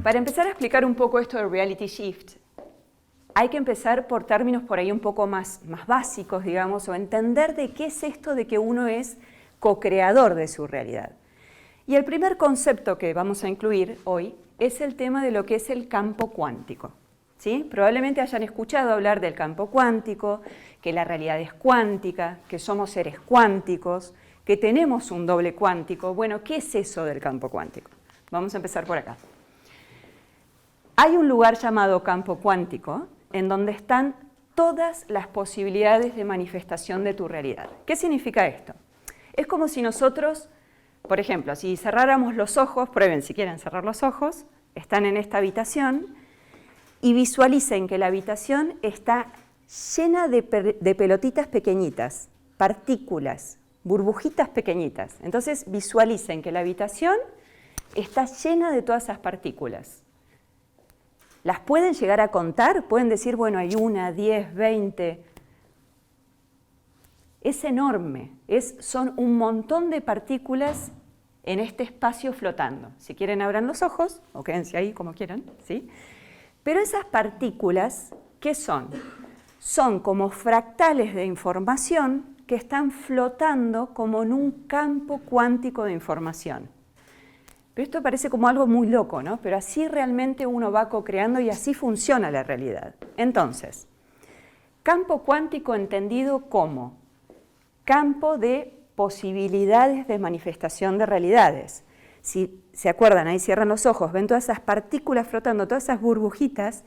Para empezar a explicar un poco esto de reality shift, hay que empezar por términos por ahí un poco más básicos, digamos, o entender de qué es esto de que uno es co-creador de su realidad. Y el primer concepto que vamos a incluir hoy es el tema de lo que es el campo cuántico. ¿Sí? Probablemente hayan escuchado hablar del campo cuántico, que la realidad es cuántica, que somos seres cuánticos, que tenemos un doble cuántico. Bueno, ¿qué es eso del campo cuántico? Vamos a empezar por acá. Hay un lugar llamado campo cuántico en donde están todas las posibilidades de manifestación de tu realidad. ¿Qué significa esto? Es como si nosotros, por ejemplo, si cerráramos los ojos, prueben si quieren cerrar los ojos, están en esta habitación y visualicen que la habitación está llena de pelotitas pequeñitas, partículas, burbujitas pequeñitas. Entonces visualicen que la habitación está llena de todas esas partículas. ¿Las pueden llegar a contar? Pueden decir, bueno, hay 1, 10, 20. Es enorme, son un montón de partículas en este espacio flotando. Si quieren abran los ojos o quédense ahí como quieran, ¿sí? Pero esas partículas, ¿qué son? Son como fractales de información que están flotando como en un campo cuántico de información. Pero esto parece como algo muy loco, ¿no? Pero así realmente uno va co-creando y así funciona la realidad. Entonces, campo cuántico entendido como campo de posibilidades de manifestación de realidades. Si se acuerdan, ahí cierran los ojos, ven todas esas partículas flotando, todas esas burbujitas,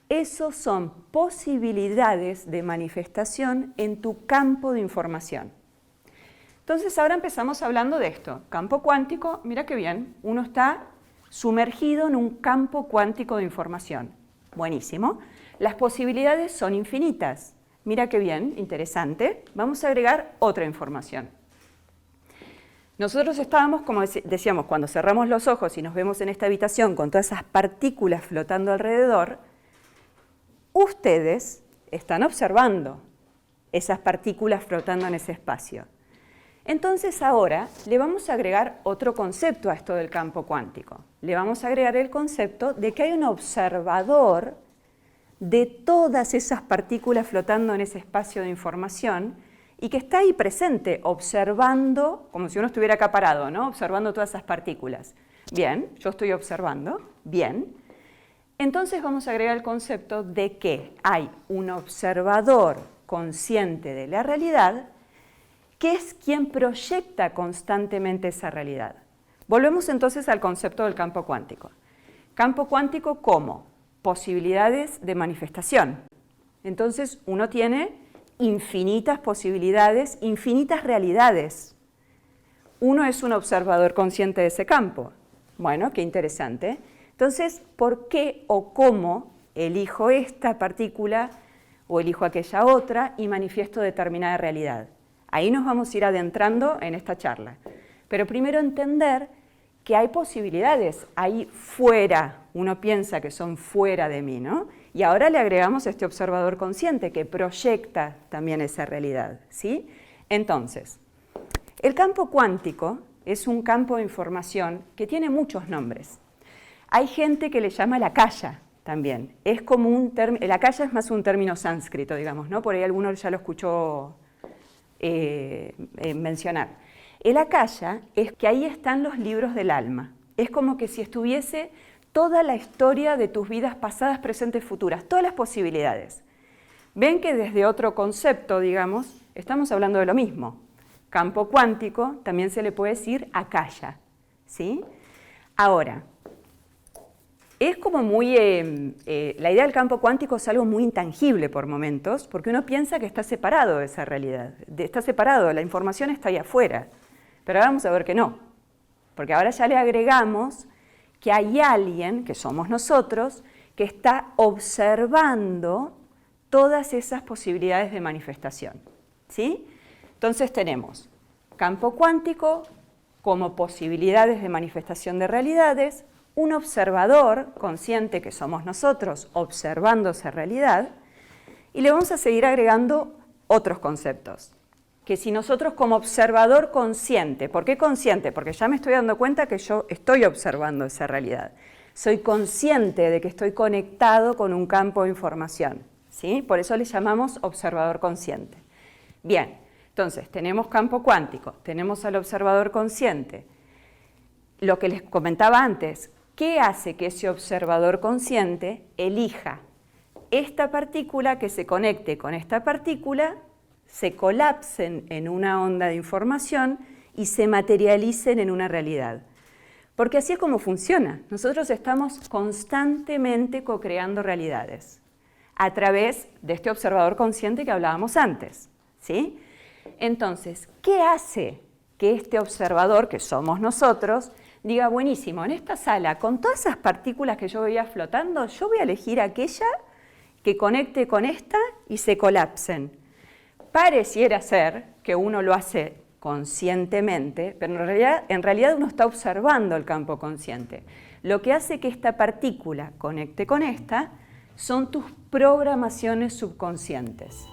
esos son posibilidades de manifestación en tu campo de información. Entonces ahora empezamos hablando de esto. Campo cuántico, mira qué bien, uno está sumergido en un campo cuántico de información. Buenísimo. Las posibilidades son infinitas. Mira qué bien, interesante. Vamos a agregar otra información. Nosotros estábamos, como decíamos, cuando cerramos los ojos y nos vemos en esta habitación con todas esas partículas flotando alrededor, ustedes están observando esas partículas flotando en ese espacio. Entonces ahora le vamos a agregar otro concepto a esto del campo cuántico. Le vamos a agregar el concepto de que hay un observador de todas esas partículas flotando en ese espacio de información y que está ahí presente, observando, como si uno estuviera acá parado, ¿no? Observando todas esas partículas. Bien, yo estoy observando, bien. Entonces vamos a agregar el concepto de que hay un observador consciente de la realidad que es quien proyecta constantemente esa realidad. Volvemos entonces al concepto del campo cuántico. Campo cuántico como posibilidades de manifestación. Entonces uno tiene infinitas posibilidades, infinitas realidades. Uno es un observador consciente de ese campo. Bueno, qué interesante. Entonces, ¿por qué o cómo elijo esta partícula o elijo aquella otra y manifiesto determinada realidad? Ahí nos vamos a ir adentrando en esta charla. Pero primero entender que hay posibilidades ahí fuera. Uno piensa que son fuera de mí, ¿no? Y ahora le agregamos este observador consciente que proyecta también esa realidad, ¿sí? Entonces, el campo cuántico es un campo de información que tiene muchos nombres. Hay gente que le llama la akasha también. Es como un término, el akasha es más un término sánscrito, digamos, ¿no? Por ahí alguno ya lo escuchó mencionar. El akasha es que ahí están los libros del alma. Es como que si estuviese toda la historia de tus vidas pasadas, presentes, futuras, todas las posibilidades. Ven que desde otro concepto, digamos, estamos hablando de lo mismo. Campo cuántico también se le puede decir akasha, ¿sí? Ahora, es como muy, la idea del campo cuántico es algo muy intangible por momentos, porque uno piensa que está separado de esa realidad, está separado, la información está ahí afuera, pero ahora vamos a ver que no, porque ahora ya le agregamos que hay alguien, que somos nosotros, que está observando todas esas posibilidades de manifestación, ¿sí? Entonces tenemos campo cuántico como posibilidades de manifestación de realidades, un observador consciente que somos nosotros observando esa realidad, y le vamos a seguir agregando otros conceptos. Que si nosotros como observador consciente, ¿por qué consciente? Porque ya me estoy dando cuenta que yo estoy observando esa realidad. Soy consciente de que estoy conectado con un campo de información, ¿sí? Por eso le llamamos observador consciente. Bien, entonces tenemos campo cuántico, tenemos al observador consciente. Lo que les comentaba antes, ¿qué hace que ese observador consciente elija esta partícula que se conecte con esta partícula, se colapsen en una onda de información y se materialicen en una realidad? Porque así es como funciona. Nosotros estamos constantemente co-creando realidades a través de este observador consciente que hablábamos antes, ¿sí? Entonces, ¿qué hace que este observador, que somos nosotros, diga, buenísimo, en esta sala, con todas esas partículas que yo veía flotando, yo voy a elegir aquella que conecte con esta y se colapsen? Pareciera ser que uno lo hace conscientemente, pero en realidad uno está observando el campo consciente. Lo que hace que esta partícula conecte con esta son tus programaciones subconscientes.